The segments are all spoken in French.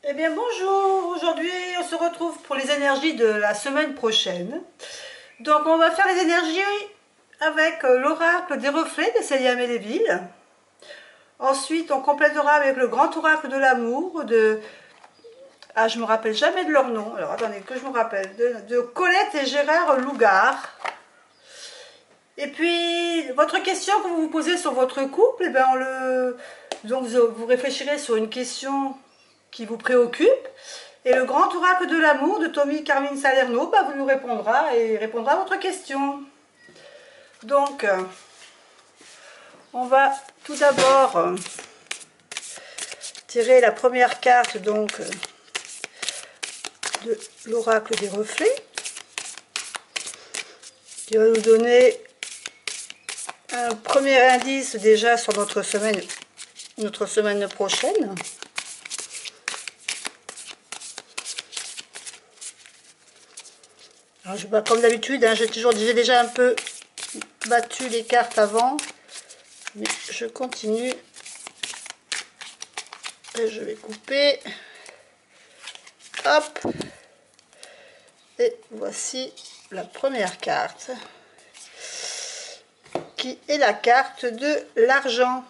Eh bien bonjour, aujourd'hui on se retrouve pour les énergies de la semaine prochaine. Donc on va faire les énergies avec l'oracle des reflets de Célia Méléville. Ensuite on complétera avec le grand oracle de l'amour de... Ah, je me rappelle jamais de leur nom, alors attendez que je me rappelle, de Colette et Gérard Lougard. Et puis votre question que vous vous posez sur votre couple, eh bien donc vous réfléchirez sur une question qui vous préoccupe. Et le grand oracle de l'amour de Tommy Carmine Salerno vous nous répondra et répondra à votre question. Donc, on va tout d'abord tirer la première carte donc de l'oracle des reflets, qui va nous donner un premier indice déjà sur notre semaine prochaine. Alors, comme d'habitude, hein, j'ai déjà un peu battu les cartes avant, mais je continue et je vais couper. Hop, et voici la première carte qui est la carte de l'argent.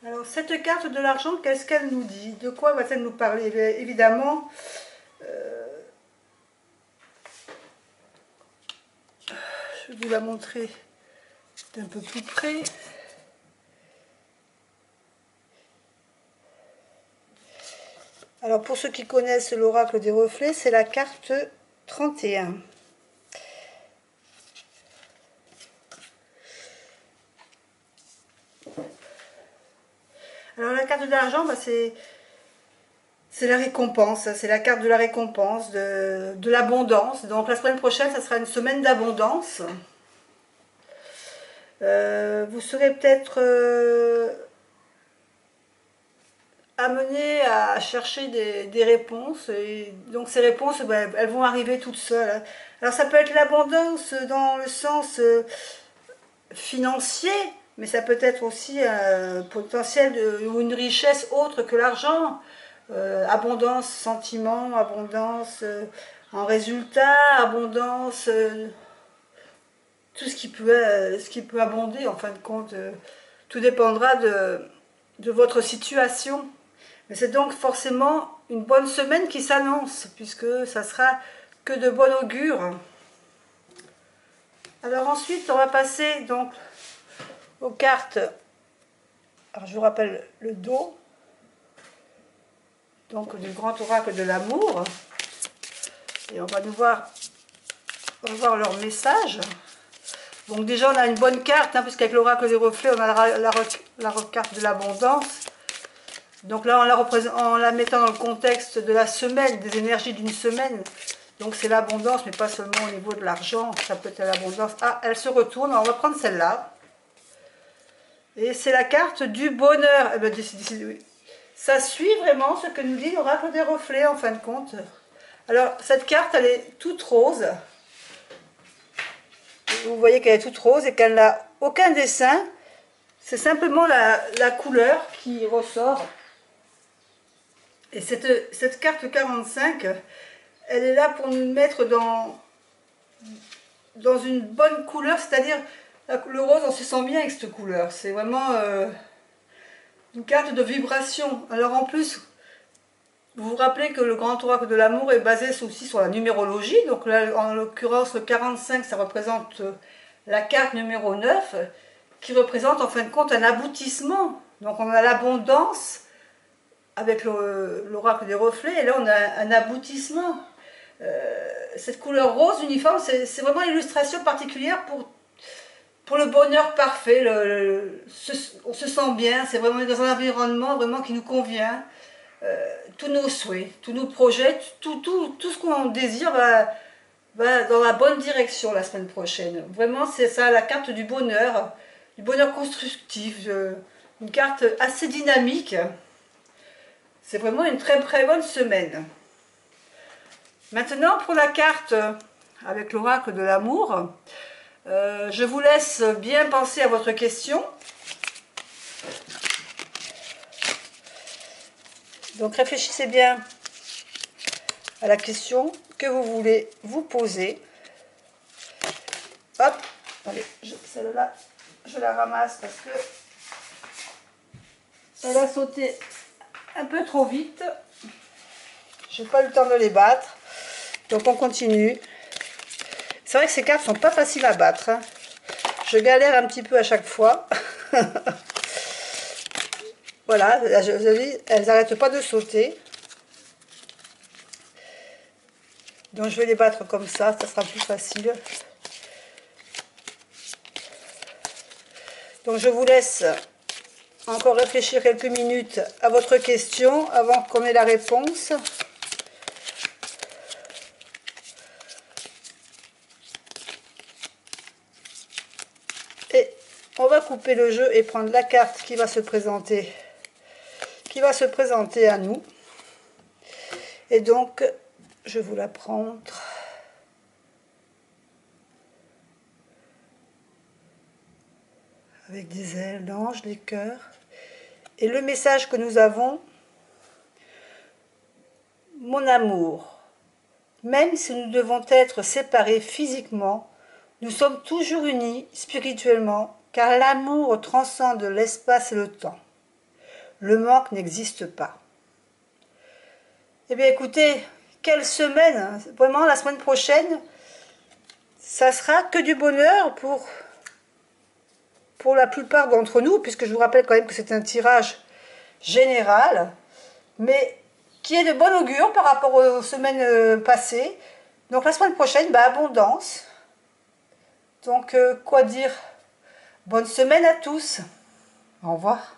Alors cette carte de l'argent, qu'est-ce qu'elle nous dit? De quoi va-t-elle nous parler? Évidemment, je vais vous la montrer d'un peu plus près. Alors pour ceux qui connaissent l'oracle des reflets, c'est la carte 31. Alors la carte de l'argent, c'est la récompense, c'est la carte de la récompense, de l'abondance. Donc la semaine prochaine, ça sera une semaine d'abondance. Vous serez peut-être amené à chercher des réponses. Et donc ces réponses, elles vont arriver toutes seules. Alors ça peut être l'abondance dans le sens financier, mais ça peut être aussi un potentiel ou une richesse autre que l'argent. Abondance sentiment, abondance en résultat, abondance tout ce qui peut abonder en fin de compte. Tout dépendra de votre situation. Mais c'est donc forcément une bonne semaine qui s'annonce, puisque ça sera que de bon augure. Alors ensuite, on va passer donc aux cartes. Alors je vous rappelle le dos, donc du grand oracle de l'amour. Et on va voir leur message. Donc déjà on a une bonne carte, hein, puisqu'avec l'oracle des reflets, on a la carte de l'abondance. Donc là, en la mettant dans le contexte de la semaine, des énergies d'une semaine, donc c'est l'abondance, mais pas seulement au niveau de l'argent, ça peut être l'abondance. Ah, elle se retourne, alors on va prendre celle-là. Et c'est la carte du bonheur. Eh bien, ça suit vraiment ce que nous dit l'oracle des reflets, en fin de compte. Alors, cette carte, elle est toute rose. Vous voyez qu'elle est toute rose et qu'elle n'a aucun dessin. C'est simplement la couleur qui ressort. Et cette carte 45, elle est là pour nous mettre dans une bonne couleur, c'est-à-dire le rose, on se sent bien avec cette couleur. C'est vraiment une carte de vibration. Alors en plus, vous vous rappelez que le grand oracle de l'amour est basé aussi sur la numérologie. Donc là, en l'occurrence, le 45, ça représente la carte numéro 9, qui représente en fin de compte un aboutissement. Donc on a l'abondance avec l'oracle des reflets, et là on a un aboutissement. Cette couleur rose uniforme, c'est vraiment une illustration particulière pour le bonheur parfait. On se sent bien, c'est vraiment dans un environnement vraiment qui nous convient. Tous nos souhaits, tous nos projets, tout ce qu'on désire va dans la bonne direction la semaine prochaine. Vraiment, c'est ça, la carte du bonheur constructif, une carte assez dynamique. C'est vraiment une très très bonne semaine. Maintenant, pour la carte avec l'oracle de l'amour, Je vous laisse bien penser à votre question. Donc réfléchissez bien à la question que vous voulez vous poser. Hop, allez, celle-là, je la ramasse parce que elle a sauté un peu trop vite. J'ai pas eu le temps de les battre. Donc on continue. C'est vrai que ces cartes sont pas faciles à battre, hein. Je galère un petit peu à chaque fois. Voilà, vous avez vu, elles n'arrêtent pas de sauter. Donc je vais les battre comme ça sera plus facile. Donc je vous laisse encore réfléchir quelques minutes à votre question avant qu'on ait la réponse. Et on va couper le jeu et prendre la carte qui va se présenter à nous. Et donc, je vais vous la prendre. Avec des ailes d'ange, des cœurs. Et le message que nous avons: mon amour, même si nous devons être séparés physiquement, nous sommes toujours unis spirituellement, car l'amour transcende l'espace et le temps. Le manque n'existe pas. Eh bien écoutez, quelle semaine, hein. Vraiment la semaine prochaine, ça sera que du bonheur pour la plupart d'entre nous, puisque je vous rappelle quand même que c'est un tirage général, mais qui est de bon augure par rapport aux semaines passées. Donc la semaine prochaine, abondance. Donc quoi dire? Bonne semaine à tous. Au revoir.